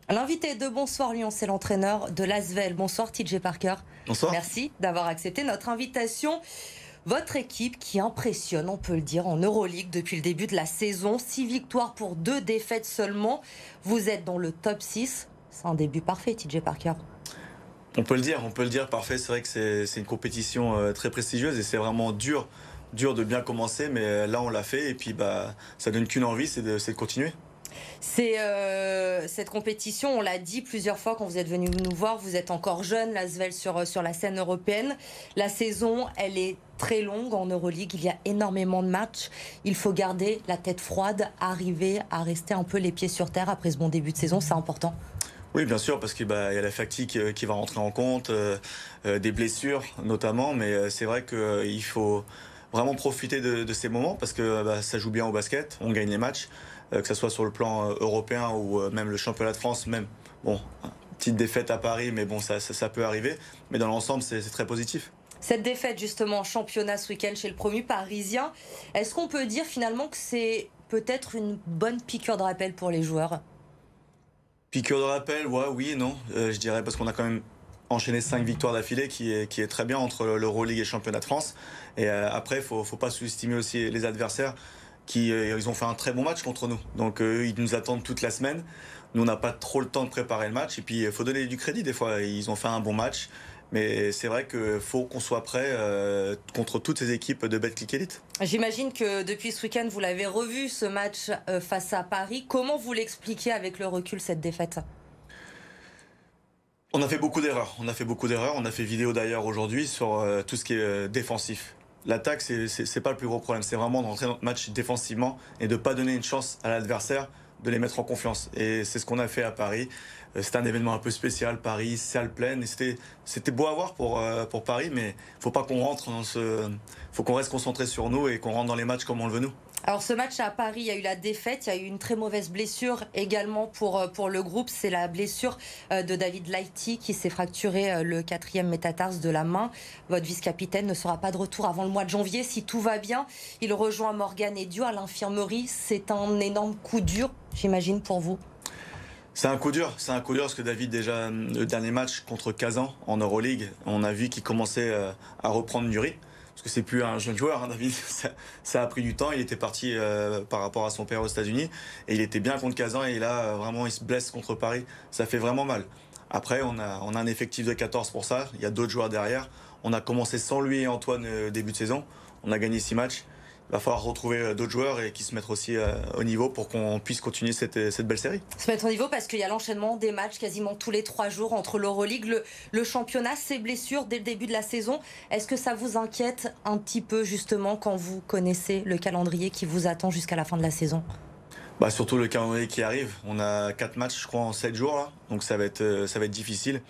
L'invité de Bonsoir Lyon, c'est l'entraîneur de l'Asvel. Bonsoir TJ Parker. Bonsoir. Merci d'avoir accepté notre invitation. Votre équipe qui impressionne, on peut le dire, en Euroleague depuis le début de la saison. 6 victoires pour 2 défaites seulement. Vous êtes dans le top 6. C'est un début parfait, TJ Parker. On peut le dire parfait. C'est vrai que c'est une compétition très prestigieuse et c'est vraiment dur de bien commencer. Mais là, on l'a fait et puis ça donne qu'une envie, c'est de continuer. Cette compétition, on l'a dit plusieurs fois quand vous êtes venu nous voir, vous êtes encore jeune, l'Asvel sur la scène européenne. La saison, elle est très longue en Euroleague, il y a énormément de matchs. Il faut garder la tête froide, arriver à rester un peu les pieds sur terre après ce bon début de saison, c'est important. Oui, bien sûr, parce qu'il y a la fatigue qui va rentrer en compte, des blessures notamment. Mais c'est vrai qu'il faut vraiment profiter de ces moments parce que ça joue bien au basket, on gagne les matchs. Que ce soit sur le plan européen ou même le championnat de France, même, bon, petite défaite à Paris, mais bon, ça peut arriver. Mais dans l'ensemble, c'est très positif. Cette défaite, justement, en championnat ce week-end chez le promu parisien, est-ce qu'on peut dire finalement que c'est peut-être une bonne piqûre de rappel pour les joueurs? Piqûre de rappel, ouais, oui et non. Je dirais parce qu'on a quand même enchaîné 5 victoires d'affilée qui est très bien entre l'Euroleague et le championnat de France. Et après, faut pas sous-estimer aussi les adversaires. Ils ont fait un très bon match contre nous. Donc ils nous attendent toute la semaine. Nous, on n'a pas trop le temps de préparer le match. Et puis, il faut donner du crédit des fois. Ils ont fait un bon match. Mais c'est vrai qu'il faut qu'on soit prêt contre toutes ces équipes de Betclic Elite. J'imagine que depuis ce week-end, vous l'avez revu, ce match face à Paris. Comment vous l'expliquez avec le recul, cette défaite? On a fait beaucoup d'erreurs. On a fait vidéo d'ailleurs aujourd'hui sur tout ce qui est défensif. L'attaque, c'est pas le plus gros problème. C'est vraiment d'entrer dans notre match défensivement et de ne pas donner une chance à l'adversaire de les mettre en confiance. Et c'est ce qu'on a fait à Paris. C'était un événement un peu spécial, Paris, salle pleine. Et c'était beau à voir pour Paris, mais il faut pas qu'on rentre faut qu'on reste concentré sur nous et qu'on rentre dans les matchs comme on le veut nous. Alors ce match à Paris, il y a eu la défaite, il y a eu une très mauvaise blessure également pour le groupe. C'est la blessure de David Lighty qui s'est fracturé le 4e métatarse de la main. Votre vice-capitaine ne sera pas de retour avant le mois de janvier si tout va bien. Il rejoint Morgan Ediot à l'infirmerie. C'est un énorme coup dur, j'imagine, pour vous. C'est un coup dur parce que David, déjà, le dernier match contre Kazan en Euroleague, on a vu qu'il commençait à reprendre du rythme. Parce que c'est plus un jeune joueur, hein, David. Ça a pris du temps. Il était parti par rapport à son père aux États-Unis. Et il était bien contre Kazan. Et là, vraiment, il se blesse contre Paris. Ça fait vraiment mal. Après, on a un effectif de 14 pour ça. Il y a d'autres joueurs derrière. On a commencé sans lui et Antoine début de saison. On a gagné 6 matchs. Il va falloir retrouver d'autres joueurs et qui se mettent aussi au niveau pour qu'on puisse continuer cette belle série. Se mettre au niveau parce qu'il y a l'enchaînement des matchs quasiment tous les 3 jours entre l'Euroleague, le championnat, ces blessures dès le début de la saison. Est-ce que ça vous inquiète un petit peu justement quand vous connaissez le calendrier qui vous attend jusqu'à la fin de la saison? Surtout le calendrier qui arrive. On a 4 matchs, je crois, en 7 jours là. Donc ça va être difficile.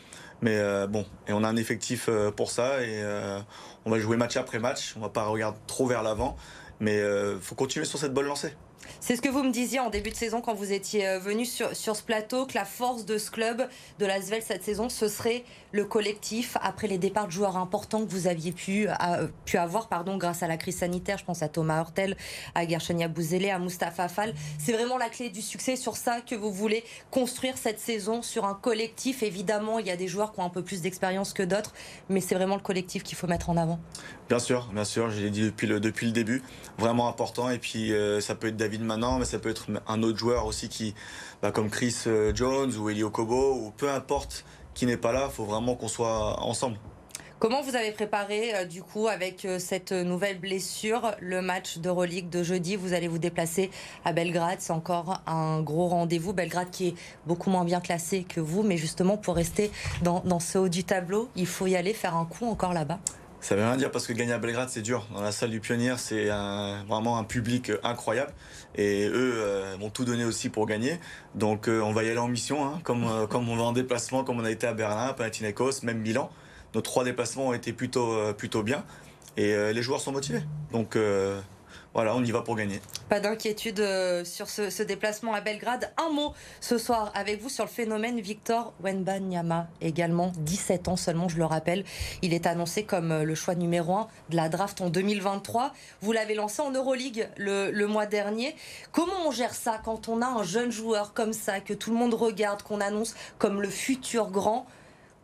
Mais bon, et on a un effectif pour ça et on va jouer match après match. On va pas regarder trop vers l'avant. Mais faut continuer sur cette bonne lancée. C'est ce que vous me disiez en début de saison quand vous étiez venu sur ce plateau, que la force de ce club, de l'Asvel cette saison, ce serait le collectif après les départs de joueurs importants que vous aviez pu avoir grâce à la crise sanitaire. Je pense à Thomas Hurtel, à Gershenia Bouzélé, à Mustapha Fall. C'est vraiment la clé du succès, sur ça que vous voulez construire cette saison, sur un collectif. Évidemment, il y a des joueurs qui ont un peu plus d'expérience que d'autres, mais c'est vraiment le collectif qu'il faut mettre en avant. Bien sûr, je l'ai dit depuis le début, vraiment important. Et puis ça peut être David maintenant, mais ça peut être un autre joueur aussi comme Chris Jones ou Eli Okobo, ou peu importe qui n'est pas là, il faut vraiment qu'on soit ensemble. Comment vous avez préparé du coup avec cette nouvelle blessure le match d'Euroleague de jeudi? Vous allez vous déplacer à Belgrade, c'est encore un gros rendez-vous. Belgrade qui est beaucoup moins bien classé que vous, mais justement pour rester dans ce haut du tableau, il faut y aller faire un coup encore là-bas. Ça veut rien dire parce que gagner à Belgrade c'est dur. Dans la salle du Pionnier c'est vraiment un public incroyable et eux vont tout donner aussi pour gagner. Donc on va y aller en mission, hein, comme on va en déplacement, comme on a été à Berlin, Panathinaikos, même Milan. Nos 3 déplacements ont été plutôt bien et les joueurs sont motivés. Donc voilà, on y va pour gagner. Pas d'inquiétude sur ce déplacement à Belgrade. Un mot ce soir avec vous sur le phénomène Victor Wembanyama, également 17 ans seulement, je le rappelle. Il est annoncé comme le choix numéro 1 de la draft en 2023. Vous l'avez lancé en Euroleague le mois dernier. Comment on gère ça quand on a un jeune joueur comme ça, que tout le monde regarde, qu'on annonce comme le futur grand ?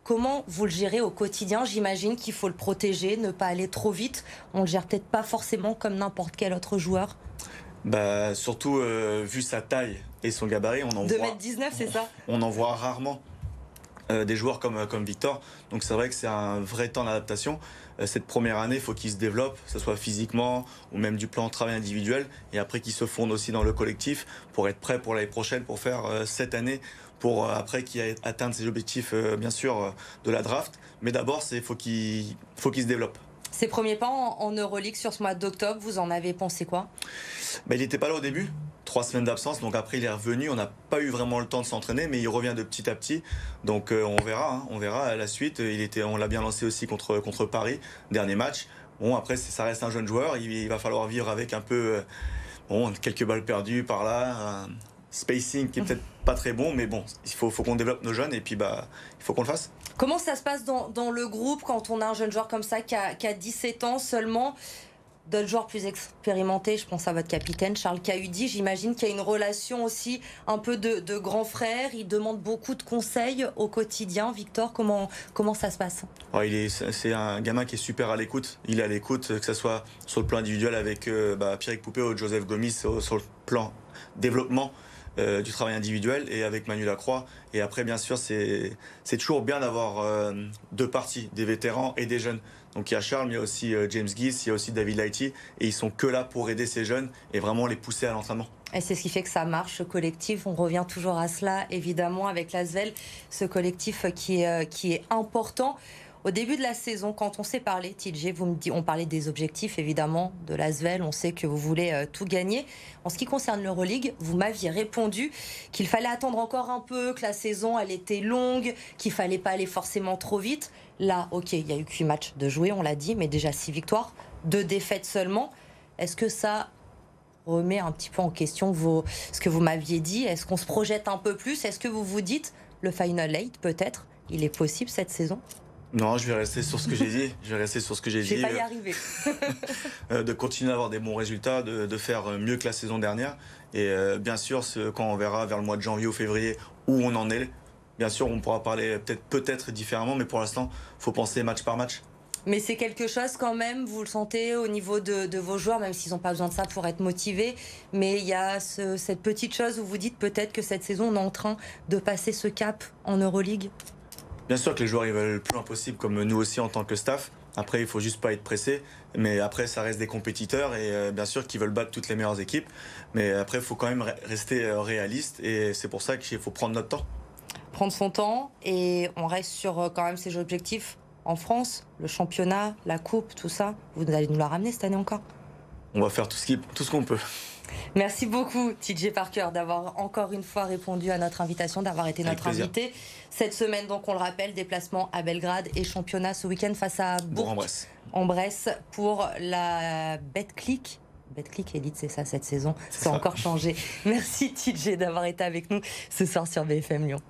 Comment vous le gérez au quotidien? J'imagine qu'il faut le protéger, ne pas aller trop vite. On le gère peut-être pas forcément comme n'importe quel autre joueur. Bah, surtout, vu sa taille et son gabarit, 2,19 m, c'est ça? On en voit rarement des joueurs comme Victor. Donc c'est vrai que c'est un vrai temps d'adaptation. Cette première année, il faut qu'il se développe, que ce soit physiquement ou même du plan de travail individuel. Et après qu'il se fonde aussi dans le collectif pour être prêt pour l'année prochaine, pour faire cette année, pour après qu'il atteigne ses objectifs, bien sûr, de la draft. Mais d'abord, il faut qu'il se développe. Ses premiers pas en Euroleague sur ce mois d'octobre, vous en avez pensé quoi? Il n'était pas là au début, 3 semaines d'absence, donc après il est revenu, on n'a pas eu vraiment le temps de s'entraîner, mais il revient de petit à petit, donc on verra à la suite. On l'a bien lancé aussi contre Paris, dernier match. Bon, après ça reste un jeune joueur, il va falloir vivre avec un peu, quelques balles perdues par là, un spacing qui est peut-être pas très bon, mais bon, il faut qu'on développe nos jeunes et puis il faut qu'on le fasse. Comment ça se passe dans le groupe quand on a un jeune joueur comme ça qui a 17 ans seulement? D'autres joueurs plus expérimentés, je pense à votre capitaine Charles Cahudi, j'imagine qu'il y a une relation aussi un peu de grand frère. Il demande beaucoup de conseils au quotidien. Victor, comment ça se passe? C'est un gamin qui est super à l'écoute. Il est à l'écoute, que ce soit sur le plan individuel avec Pierrick Poupé ou Joseph Gomis, sur le plan développement du travail individuel, et avec Manu Lacroix. Et après, bien sûr, c'est toujours bien d'avoir deux parties, des vétérans et des jeunes. Donc il y a Charles, mais il y a aussi James Gis, il y a aussi David Lighty, et ils sont que là pour aider ces jeunes et vraiment les pousser à l'entraînement. Et c'est ce qui fait que ça marche, ce collectif. On revient toujours à cela, évidemment, avec l'Asvel, ce collectif qui est important. Au début de la saison, quand on s'est parlé, TJ, on parlait des objectifs, évidemment, de l'Asvel. On sait que vous voulez tout gagner. En ce qui concerne l'Euroleague, vous m'aviez répondu qu'il fallait attendre encore un peu, que la saison, elle était longue, qu'il fallait pas aller forcément trop vite. Là, ok, il y a eu 8 matchs de jouer, on l'a dit, mais déjà 6 victoires, 2 défaites seulement. Est-ce que ça remet un petit peu en question ce que vous m'aviez dit? Est-ce qu'on se projette un peu plus? Est-ce que vous vous dites, le Final 8, peut-être, il est possible cette saison? Non, je vais rester sur ce que j'ai dit. Je vais pas y arriver. De continuer à avoir des bons résultats, de faire mieux que la saison dernière. Et bien sûr, quand on verra vers le mois de janvier ou février où on en est, bien sûr, on pourra parler peut-être différemment, mais pour l'instant, il faut penser match par match. Mais c'est quelque chose quand même, vous le sentez au niveau de vos joueurs, même s'ils n'ont pas besoin de ça pour être motivés. Mais il y a cette petite chose où vous dites peut-être que cette saison, on est en train de passer ce cap en Euroleague. Bien sûr que les joueurs ils veulent le plus loin possible, comme nous aussi en tant que staff. Après, il faut juste pas être pressé. Mais après, ça reste des compétiteurs et bien sûr qu'ils veulent battre toutes les meilleures équipes. Mais après, il faut quand même rester réaliste et c'est pour ça qu'il faut prendre notre temps. Prendre son temps, et on reste sur quand même ces objectifs en France, le championnat, la coupe, tout ça. Vous allez nous la ramener cette année encore? On va faire tout ce qu'on peut. Merci beaucoup, TJ Parker, d'avoir encore une fois répondu à notre invitation, d'avoir été notre invité. Cette semaine, donc, on le rappelle, déplacement à Belgrade et championnat ce week-end face à Bourg-en-Bresse pour la Betclic. Betclic Elite, c'est ça cette saison. Ça a encore changé. Merci, TJ, d'avoir été avec nous ce soir sur BFM Lyon.